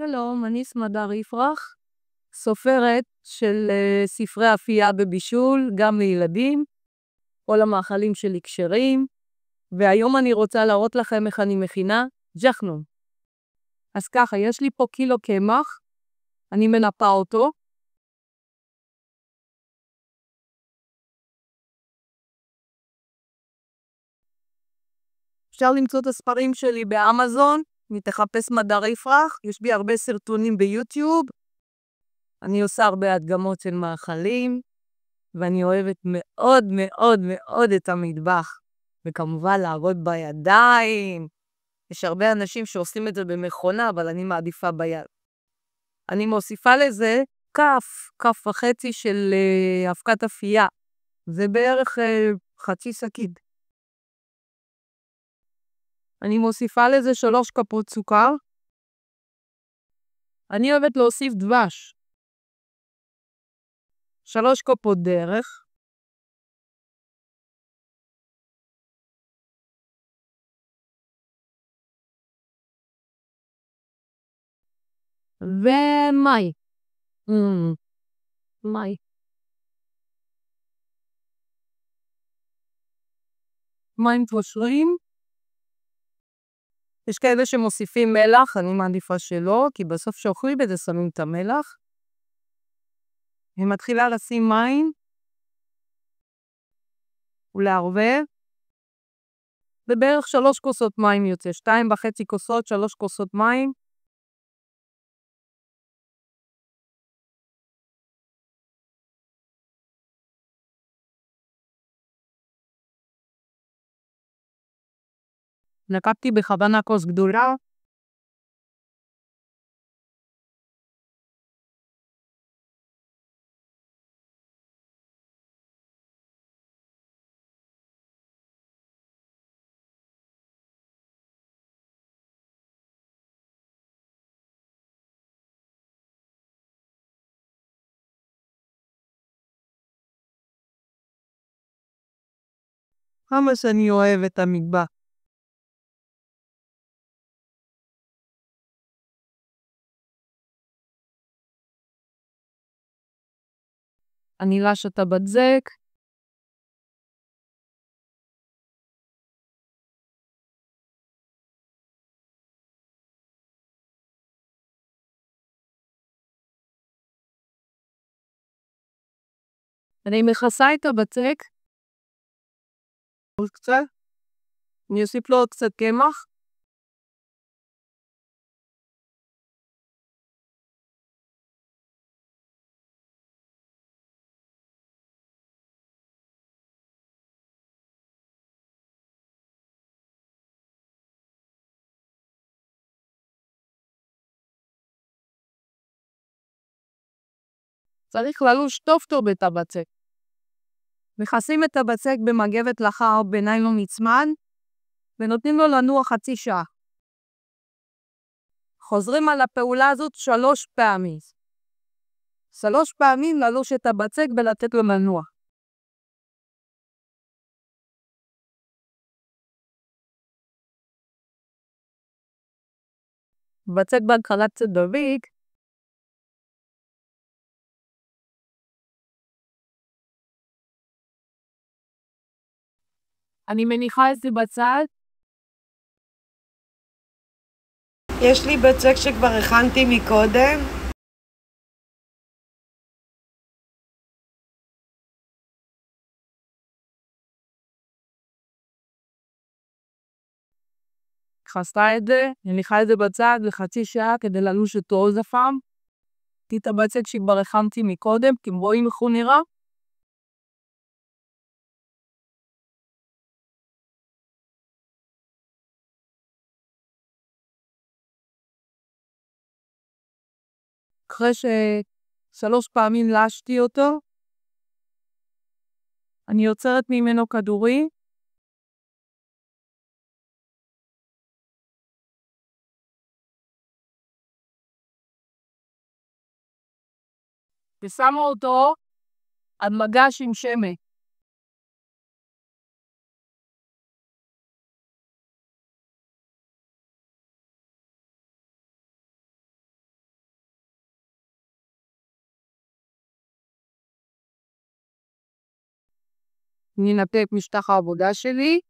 שלום, אני סמדר יפרח, סופרת של ספרי אפייה בבישול, גם לילדים, כל המאכלים שלי כשרים, והיום אני רוצה להראות לכם איך אני מכינה ג'חנון. אז ככה, יש לי פה קילו קמח, אני מנפה אותו. אפשר למצוא את הספרים שלי באמזון, תחפש סמדר יפרח, יש בי הרבה סרטונים ביוטיוב, אני עושה הרבה הדגמות של מאכלים, ואני אוהבת מאוד מאוד מאוד את המטבח. וכמובן לעבוד בידיים. יש הרבה אנשים שעושים את זה במכונה, אבל אני מעדיפה ביד. אני מוסיפה לזה כף וחצי של אבקת אפייה. זה בערך חצי שקית. אני מוסיפה לזה 3 כפות סוכר. אני אוהבת להוסיף דבש. 3 כפות דרך. ומאי. מאי. מים פושרים. יש כאלה שמוסיפים מלח, אני מעדיפה שלא, כי בסוף שאוכלים בזה שמים את המלח. אני מתחילה לשים מים, ולערבב, ובערך 3 כוסות מים יוצא, 2.5 כוסות, 3 כוסות מים. לקחתי בכוונה כוס גדולה. כמה שאני אוהב את המטבח. אני לש את הבצק. אני מכסה את הבצק. עוד קצת. אני אוסיף לו עוד קצת קמח. צריך ללוש טוב את הבצק. מכסים את הבצק במגבת לחר או בניילון נצמן, ונותנים לו לנוע חצי שעה. חוזרים על הפעולה הזאת 3 פעמים. 3 פעמים ללוש את הבצק ולתת לו לנוע. בצק בהתחלה קצת דביק. אני מניחה את זה בצד. יש לי בצק שכבר הכנתי מקודם. חסתה את זה, מניחה את זה בצד לחצי שעה כדי ללוש אותו עוד הפעם. את הבצק שכבר הכנתי מקודם, כי רואים איך הוא נראה. אחרי ש3 פעמים לשתי אותו, אני יוצרת ממנו כדורים. ושמה אותו על מגש עם שמן. אני אנקה את משטח העבודה שלי.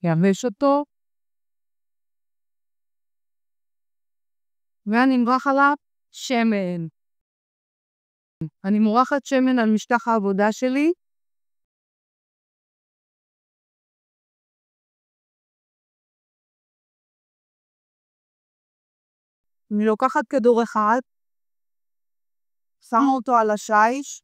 יבש אותו. ואני אמרח עליו שמן. אני מורחת שמן על משטח העבודה שלי. אני לוקחת כדור אחד, שמה אותו על השיש,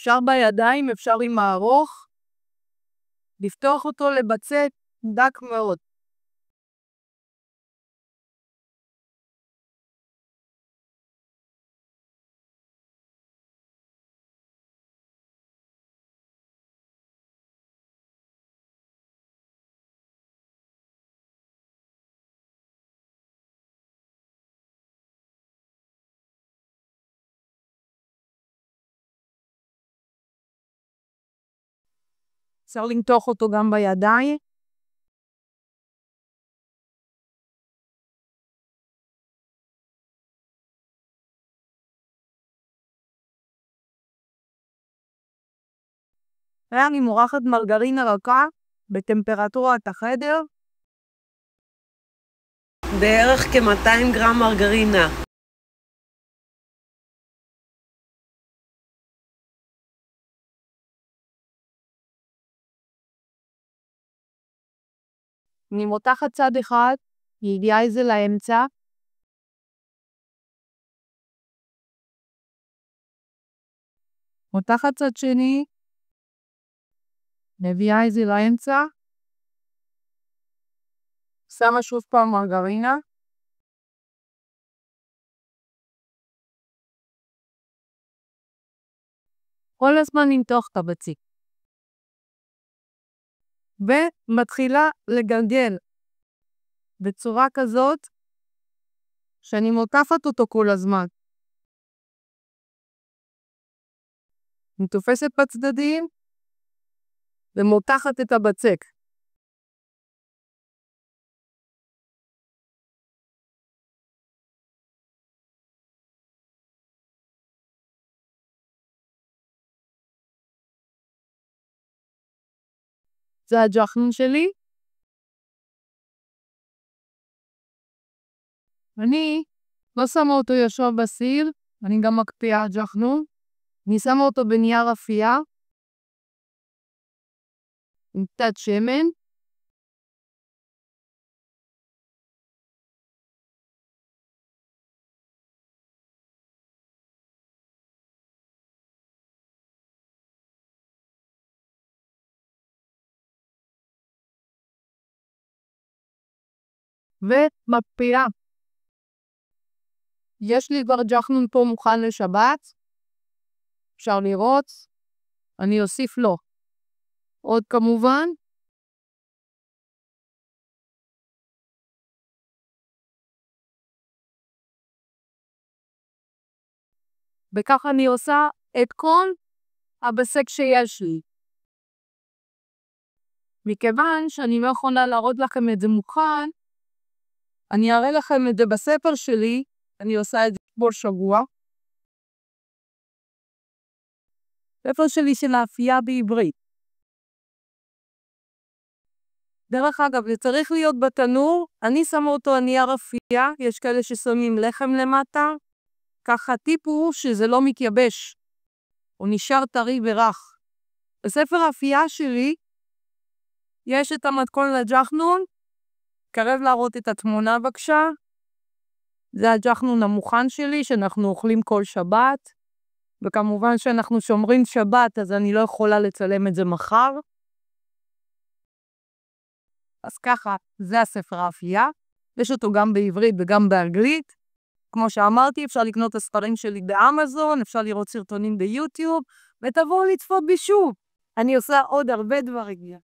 אפשר בידיים, אפשר עם הארוך, לפתוח אותו לבצק דק מאוד. אפשר למתוח אותו גם בידיים. ואני מורחת מרגרינה רכה בטמפרטורת החדר. בערך כ-200 גרם מרגרינה. אני מותחת צד אחד, מביאה את זה לאמצע. מותחת צד שני, מביאה את זה לאמצע. שמה שוב פעם מרגרינה. כל הזמן נמתוח את הבצק. ומתחילה לגלגל בצורה כזאת שאני מותחת אותו כל הזמן. אני תופסת בצדדים ומותחת את הבצק. זה הג'חנון שלי. אני לא שמה אותו ישר בסיר, אני גם מקפיאה ג'חנון. אני שמה אותו בנייר אפייה, עם קצת שמן. ומקפיאה. יש לי כבר ג'חנון פה מוכן לשבת. אפשר לראות. אני אוסיף לו עוד כמובן. וכך אני עושה את כל הבצק שיש לי. מכיוון שאני לא יכולה להראות לכם את זה מוכן, אני אראה לכם את זה בספר שלי, אני עושה את זה כל שבוע. ספר שלי של האפייה בעברית. דרך אגב, זה צריך להיות בתנור, אני שמה אותו על נייר אפייה, יש כאלה ששמים לחם למטה, ככה טיפ הוא שזה לא מתייבש, הוא נשאר טרי ורח. בספר האפייה שלי, יש את המתכון לג'חנון, קרב להראות את התמונה בבקשה. זה הג'חנון המוכן שלי שאנחנו אוכלים כל שבת, וכמובן שאנחנו שומרים שבת אז אני לא יכולה לצלם את זה מחר. אז ככה, זה הספר האפייה, יש אותו גם בעברית וגם באנגלית. כמו שאמרתי, אפשר לקנות את הספרים שלי באמזון, אפשר לראות סרטונים ביוטיוב, ותבואו לצפות בי שוב. אני עושה עוד הרבה דברים.